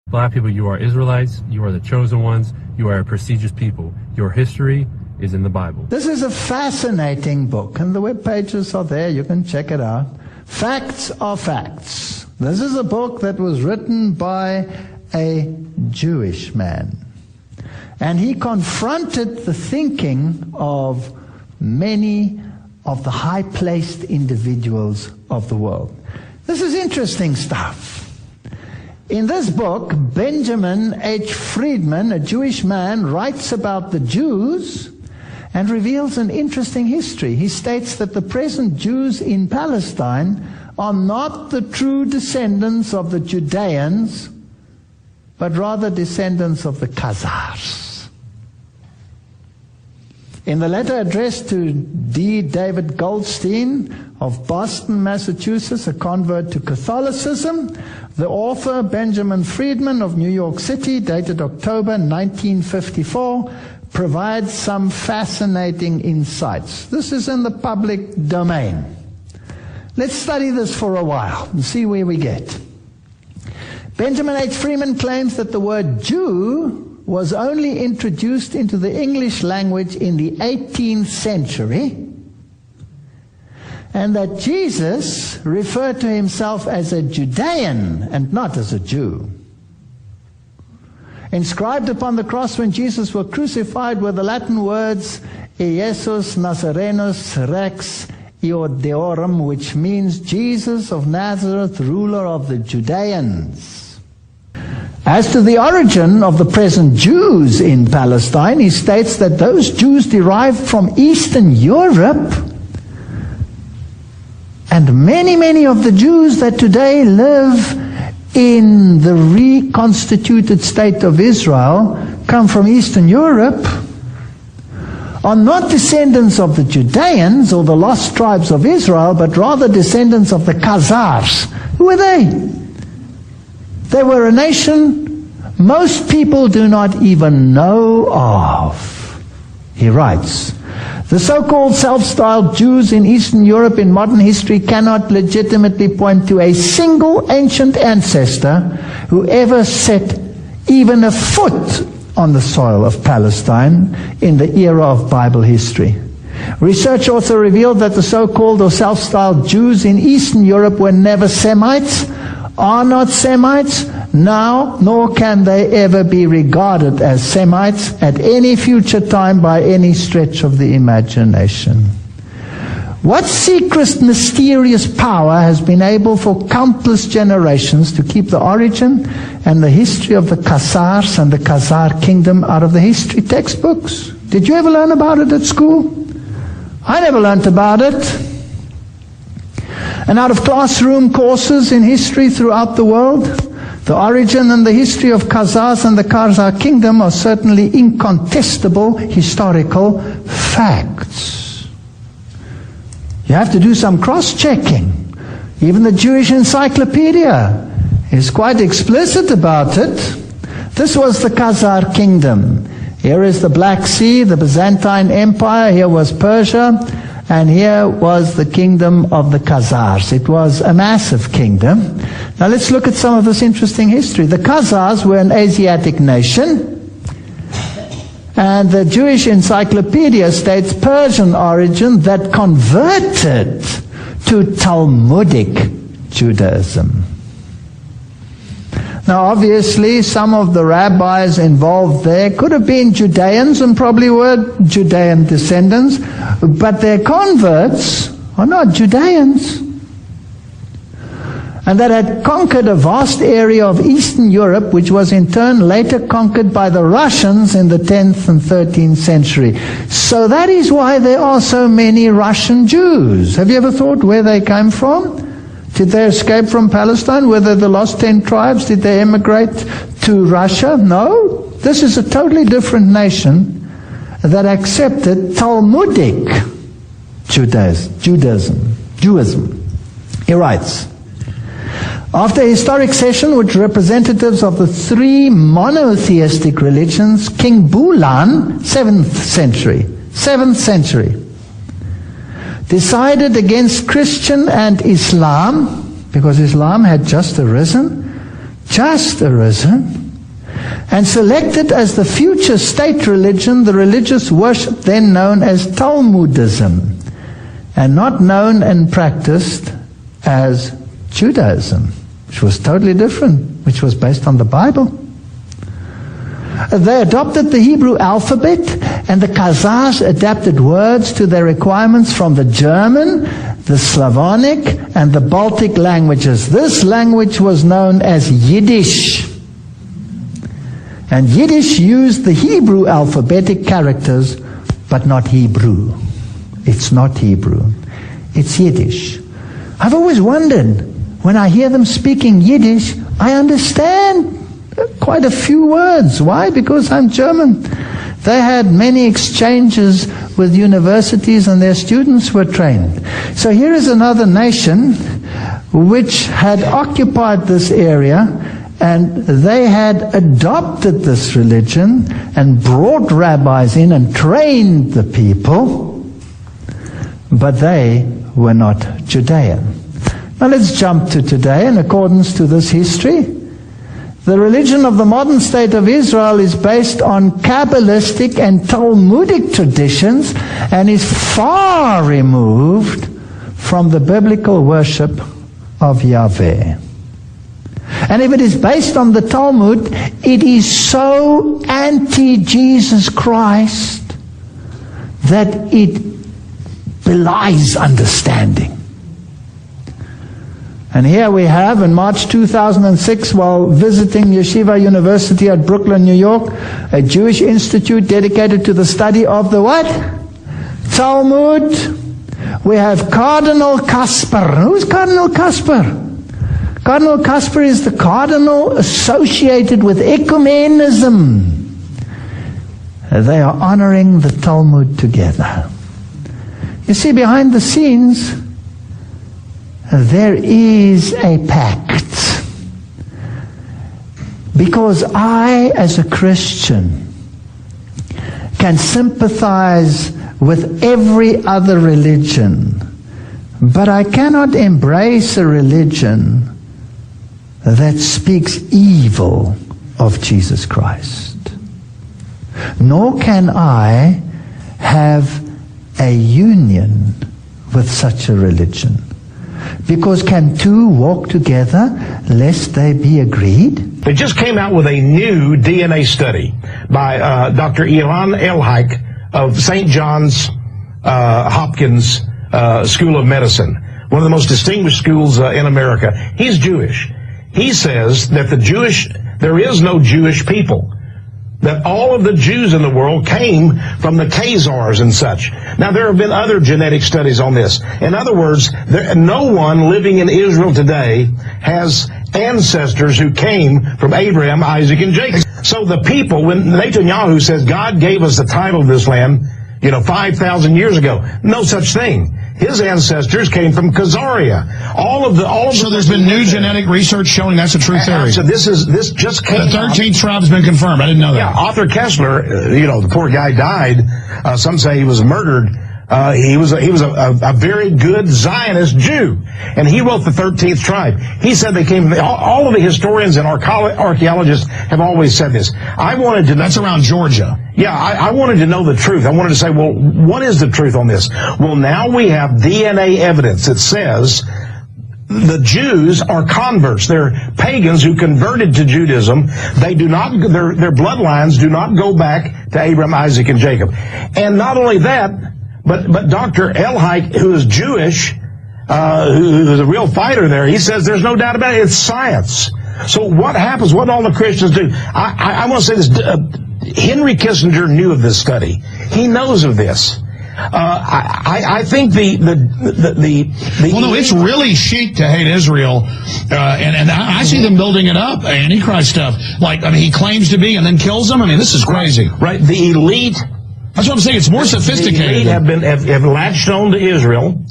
Black people, you are Israelites, you are the chosen ones, you are a prestigious people. Your history is in the Bible. This is a fascinating book, and the web pages are there. You can check it out. Facts are facts. This is a book that was written by a Jewish man. And he confronted the thinking of many of the high-placed individuals of the world. This is interesting stuff. In this book, Benjamin H. Friedman, a Jewish man, writes about the Jews and reveals an interesting history. He states that the present Jews in Palestine are not the true descendants of the Judeans, but rather descendants of the Khazars. In the letter addressed to D. David Goldstein of Boston, Massachusetts, a convert to Catholicism, the author, Benjamin Friedman of New York City, dated October 1954, provides some fascinating insights. This is in the public domain. Let's study this for a while and see where we get. Benjamin H. Friedman claims that the word Jew was only introduced into the English language in the 18th century, and that Jesus referred to himself as a Judean and not as a Jew. Inscribed upon the cross when Jesus was crucified were the Latin words Iesus Nazarenus Rex Iodeorum, which means Jesus of Nazareth, ruler of the Judeans. As to the origin of the present Jews in Palestine, he states that those Jews derived from Eastern Europe, and many of the Jews that today live in the reconstituted state of Israel come from Eastern Europe, are not descendants of the Judeans or the lost tribes of Israel, but rather descendants of the Khazars. Who were they? They were a nation most people do not even know of. He writes, the so-called self-styled Jews in Eastern Europe in modern history cannot legitimately point to a single ancient ancestor who ever set even a foot on the soil of Palestine in the era of Bible history. Research also revealed that the so-called or self-styled Jews in Eastern Europe were never Semites, are not Semites now, nor can they ever be regarded as Semites at any future time by any stretch of the imagination. What secret, mysterious power has been able for countless generations to keep the origin and the history of the Khazars and the Khazar kingdom out of the history textbooks? Did you ever learn about it at school? I never learned about it. And out of classroom courses in history throughout the world, the origin and the history of Khazars and the Khazar kingdom are certainly incontestable historical facts. You have to do some cross-checking. Even the Jewish Encyclopedia is quite explicit about it. This was the Khazar kingdom. Here is the Black Sea, the Byzantine Empire. Here was Persia. And here was the kingdom of the Khazars. It was a massive kingdom. Now let's look at some of this interesting history. The Khazars were an Asiatic nation. And the Jewish Encyclopedia states Persian origin that converted to Talmudic Judaism. Now obviously some of the rabbis involved there could have been Judeans and probably were Judean descendants, but their converts are not Judeans. And that had conquered a vast area of Eastern Europe, which was in turn later conquered by the Russians in the 10th and 13th century. So that is why there are so many Russian Jews. Have you ever thought where they came from? Did they escape from Palestine? Were they the lost 10 tribes? Did they emigrate to Russia? No. This is a totally different nation that accepted Talmudic Judaism. He writes, after a historic session with representatives of the three monotheistic religions, King Bulan, 7th century, decided against Christian and Islam, because Islam had just arisen, just arisen, and selected as the future state religion the religious worship then known as Talmudism, and not known and practiced as Judaism, which was totally different, which was based on the Bible. They adopted the Hebrew alphabet, and the Khazars adapted words to their requirements from the German, the Slavonic, and the Baltic languages. This language was known as Yiddish. And Yiddish used the Hebrew alphabetic characters, but not Hebrew. It's not Hebrew. It's Yiddish. I've always wondered, when I hear them speaking Yiddish, I understand quite a few words. Why? Because I'm German. They had many exchanges with universities and their students were trained. So here is another nation which had occupied this area, and they had adopted this religion and brought rabbis in and trained the people, but they were not Judean. Now let's jump to today. In accordance to this history, the religion of the modern state of Israel is based on Kabbalistic and Talmudic traditions and is far removed from the biblical worship of Yahweh. And if it is based on the Talmud, it is so anti-Jesus Christ that it belies understanding. And here we have, in March 2006, while visiting Yeshiva University at Brooklyn, New York, a Jewish institute dedicated to the study of the what? Talmud. We have Cardinal Kasper. Who's Cardinal Kasper? Cardinal Kasper is the cardinal associated with ecumenism. They are honoring the Talmud together. You see, behind the scenes, there is a pact. Because I, as a Christian, can sympathize with every other religion, but I cannot embrace a religion that speaks evil of Jesus Christ. Nor can I have a union with such a religion. Because can two walk together lest they be agreed? They just came out with a new DNA study by Dr. Ilan Elhaik of St. John's Hopkins School of Medicine, one of the most distinguished schools in America. He's Jewish. He says that there is no Jewish people, that all of the Jews in the world came from the Khazars and such. Now, there have been other genetic studies on this. In other words, no one living in Israel today has ancestors who came from Abraham, Isaac, and Jacob. So the people, when Netanyahu says God gave us the title of this land, 5,000 years ago, no such thing. His ancestors came from Khazaria. So there's been new genetic research showing that's a true theory. So this just came. The 13th tribe has been confirmed. I didn't know that. Yeah, Arthur Kessler, the poor guy died. Some say he was murdered. He was a very good Zionist Jew, and he wrote the 13th tribe. He said they came. All of the historians and archaeologists have always said this. I wanted to know. That's around Georgia. Yeah, I wanted to know the truth. I wanted to say, well, what is the truth on this? Well, now we have DNA evidence that says the Jews are converts. They're pagans who converted to Judaism. They do not. Their bloodlines do not go back to Abraham, Isaac, and Jacob. And not only that. But Dr. Elhaik, who is Jewish, who is a real fighter there, he says there's no doubt about it. It's science. So what happens? What all the Christians do? I want to say this. Henry Kissinger knew of this study. He knows of this. I think well, no, it's really chic to hate Israel, and I see them building it up, Antichrist stuff. He claims to be and then kills them. this is crazy. Right. The elite. That's what I'm saying. It's more sophisticated. The elite have latched on to Israel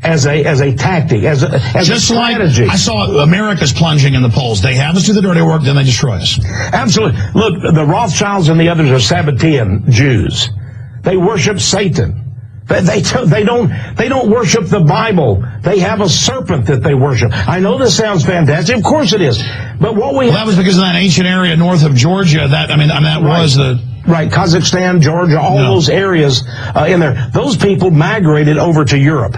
as a tactic, as a strategy. I saw America's plunging in the polls. They have us do the dirty work, then they destroy us. Absolutely. Look, the Rothschilds and the others are Sabbatean Jews. They worship Satan. They don't worship the Bible. They have a serpent that they worship. I know this sounds fantastic. Of course it is. But what we that was because of that ancient area north of Georgia. That was the right, Kazakhstan, Georgia, all those areas in there. Those people migrated over to Europe.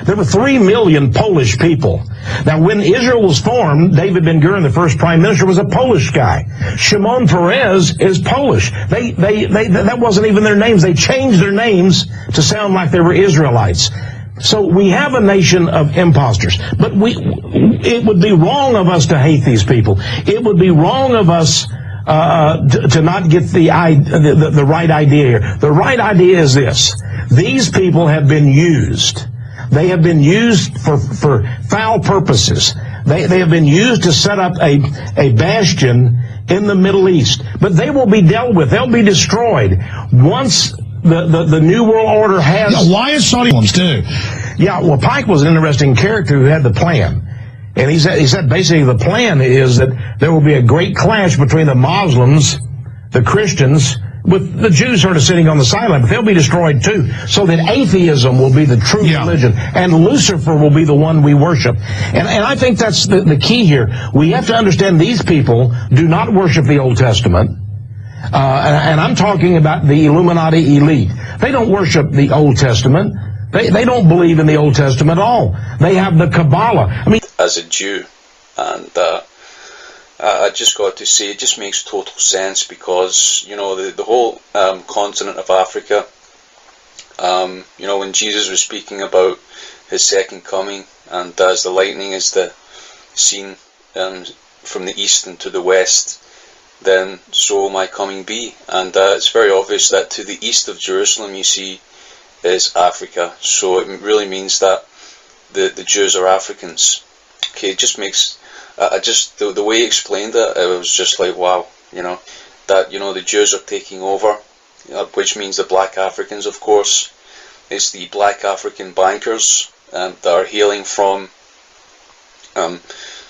There were 3 million Polish people. Now, when Israel was formed, David Ben-Gurion, the first prime minister, was a Polish guy. Shimon Peres is Polish. That wasn't even their names. They changed their names to sound like they were Israelites. So we have a nation of imposters. But it would be wrong of us to hate these people. It would be wrong of us to not get the right idea here. The right idea is this. These people have been used. They have been used for foul purposes. They have been used to set up a bastion in the Middle East. But they will be dealt with. They'll be destroyed once the New World Order has... Yeah, why is Saudi Muslims too? Yeah, well, Pike was an interesting character who had the plan. And he said basically the plan is that there will be a great clash between the Muslims, the Christians, with the Jews sort of sitting on the sideline, but they'll be destroyed too. So that atheism will be the true religion, and Lucifer will be the one we worship. And I think that's the key here. We have to understand these people do not worship the Old Testament. And I'm talking about the Illuminati elite. They don't worship the Old Testament. They don't believe in the Old Testament at all. They have the Kabbalah. I mean, as a Jew, and I just got to say, it just makes total sense because, you know, the whole continent of Africa, you know, when Jesus was speaking about his second coming, and as the lightning is seen from the east and to the west, then so will my coming be. And it's very obvious that to the east of Jerusalem, you see, is Africa. So it really means that the Jews are Africans. Okay, it just makes... the way he explained it, it was just like, wow, you know, that, you know, the Jews are taking over, which means the black Africans, of course. It's the black African bankers that are hailing from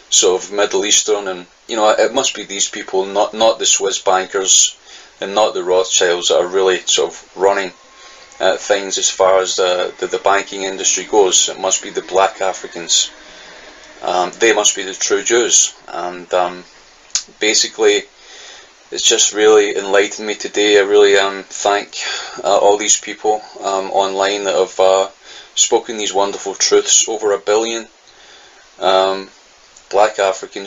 sort of Middle Eastern, and, you know, it must be these people, not the Swiss bankers and not the Rothschilds that are really sort of running things as far as the banking industry goes. It must be the black Africans. They must be the true Jews, and basically it's just really enlightened me today. I really thank all these people online that have spoken these wonderful truths. Over 1 billion black Africans